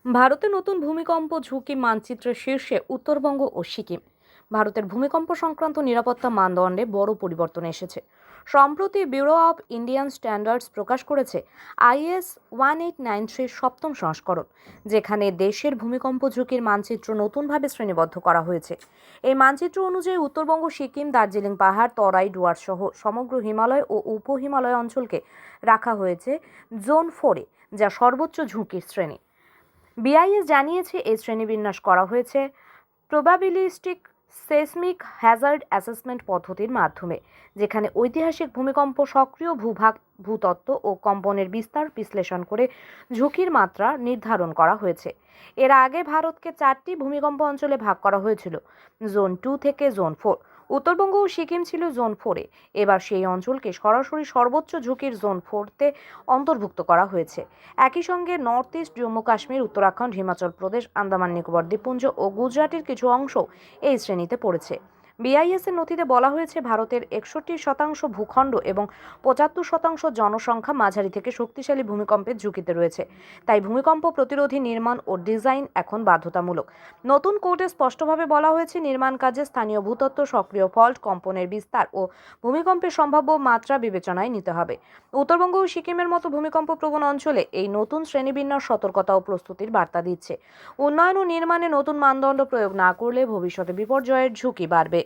ভারতে নতুন ভূমিকম্প ঝুঁকি মানচিত্রের শীর্ষে উত্তরবঙ্গ ও সিকিম। ভারতের ভূমিকম্প সংক্রান্ত নিরাপত্তা মানদণ্ডে বড় পরিবর্তন এসেছে। সম্প্রতি ব্যুরো অব ইন্ডিয়ান স্ট্যান্ডার্ডস প্রকাশ করেছে IS 1893 সপ্তম সংস্করণ, যেখানে দেশের ভূমিকম্প ঝুঁকির মানচিত্র নতুনভাবে শ্রেণীবদ্ধ করা হয়েছে। এই মানচিত্র অনুযায়ী উত্তরবঙ্গ, সিকিম, দার্জিলিং পাহাড়, তরাই, ডুয়ার্স সহ সমগ্র হিমালয় ও উপ হিমালয় অঞ্চলকে রাখা হয়েছে জোন 4-এ, যা সর্বোচ্চ ঝুঁকির শ্রেণী। BIS জানিয়েছে এই শ্রেণীবিন্যাস করা হয়েছে প্রবাবিলিস্টিক সেসমিক হ্যাজার্ড অ্যাসেসমেন্ট পদ্ধতির মাধ্যমে, যেখানে ঐতিহাসিক ভূমিকম্প, সক্রিয় ভূভাগ, ভূতত্ত্ব ও কম্পনের বিস্তার বিশ্লেষণ করে ঝুঁকির মাত্রা নির্ধারণ করা হয়েছে। এর আগে ভারতকে 4টি ভূমিকম্প অঞ্চলে ভাগ করা হয়েছিল, জোন 2 থেকে জোন 4। উত্তরবঙ্গ ও সিকিম ছিল জোন 4-এ। এবার সেই অঞ্চলকে সরাসরি সর্বোচ্চ ঝুঁকির জোন 4-তে অন্তর্ভুক্ত করা হয়েছে। একই সঙ্গে নর্থ ইস্ট, জম্মু কাশ্মীর, উত্তরাখণ্ড, হিমাচল প্রদেশ, আন্দামান নিকোবর দ্বীপপুঞ্জ ও গুজরাটের কিছু অংশ এই শ্রেণীতে পড়েছে। BIS এর নথিতে বলা হয়েছে, ভারতের 61% ভূখণ্ড এবং 75% জনসংখ্যা মাঝারি থেকে শক্তিশালী ভূমিকম্পের ঝুঁকিতে রয়েছে। তাই ভূমিকম্প প্রতিরোধী নির্মাণ ও ডিজাইন এখন বাধ্যতামূলক। নতুন কোডে স্পষ্টভাবে বলা হয়েছে, নির্মাণ কাজে স্থানীয় ভূতত্ত্ব, সক্রিয় ফল্ট, কম্পনের বিস্তার ও ভূমিকম্পের সম্ভাব্য মাত্রা বিবেচনায় নিতে হবে। উত্তরবঙ্গ ও সিকিমের মতো ভূমিকম্প প্রবণ অঞ্চলে এই নতুন শ্রেণীবিন্যাস সতর্কতা ও প্রস্তুতির বার্তা দিচ্ছে। উন্নয়ন ও নির্মাণে নতুন মানদণ্ড প্রয়োগ না করলে ভবিষ্যতে বিপর্যয়ের ঝুঁকি বাড়বে।